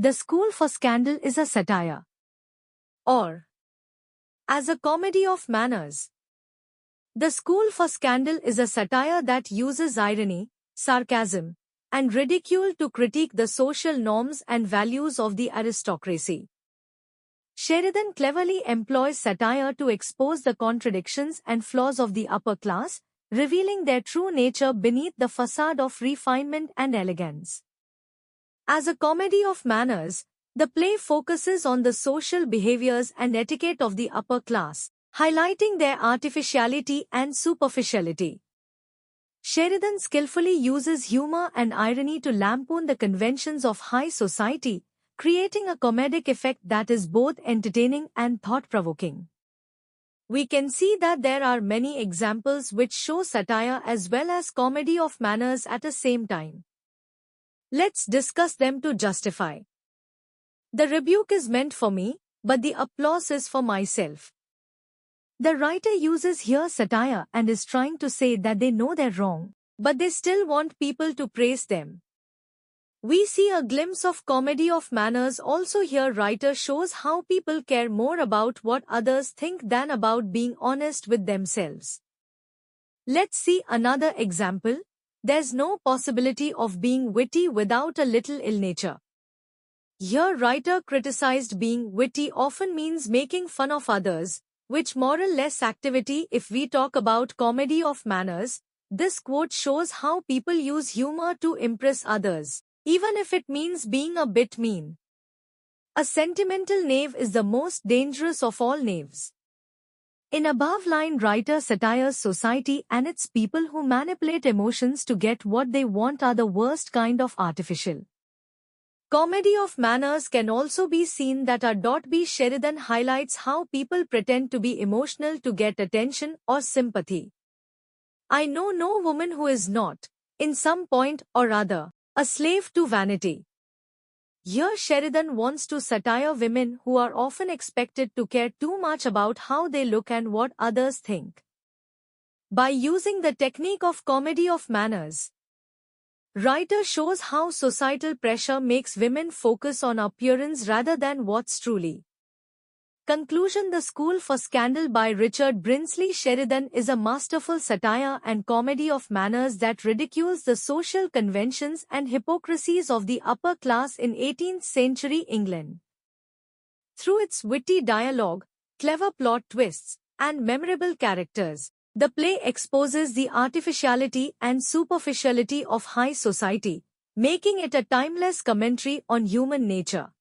The School for Scandal is a satire. Or, as a comedy of manners. The School for Scandal is a satire that uses irony, sarcasm, and ridicule to critique the social norms and values of the aristocracy. Sheridan cleverly employs satire to expose the contradictions and flaws of the upper class, revealing their true nature beneath the facade of refinement and elegance. As a comedy of manners, the play focuses on the social behaviors and etiquette of the upper class, highlighting their artificiality and superficiality. Sheridan skillfully uses humor and irony to lampoon the conventions of high society, creating a comedic effect that is both entertaining and thought-provoking. We can see that there are many examples which show satire as well as comedy of manners at the same time. Let's discuss them to justify. The rebuke is meant for me, but the applause is for myself. The writer uses here satire and is trying to say that they know they're wrong, but they still want people to praise them. We see a glimpse of comedy of manners also here. Writer shows how people care more about what others think than about being honest with themselves. Let's see another example. There's no possibility of being witty without a little ill nature. Here writer criticized being witty often means making fun of others, which moral-less activity. If we talk about comedy of manners, this quote shows how people use humor to impress others, even if it means being a bit mean. A sentimental knave is the most dangerous of all knaves. In above line, writer satires society and its people who manipulate emotions to get what they want are the worst kind of artificial. Comedy of manners can also be seen that R.B. Sheridan highlights how people pretend to be emotional to get attention or sympathy. I know no woman who is not, in some point or other, a slave to vanity. Here Sheridan wants to satire women who are often expected to care too much about how they look and what others think. By using the technique of comedy of manners, writer shows how societal pressure makes women focus on appearance rather than what's truly. Conclusion. The School for Scandal by Richard Brinsley Sheridan is a masterful satire and comedy of manners that ridicules the social conventions and hypocrisies of the upper class in 18th century England. Through its witty dialogue, clever plot twists, and memorable characters, the play exposes the artificiality and superficiality of high society, making it a timeless commentary on human nature.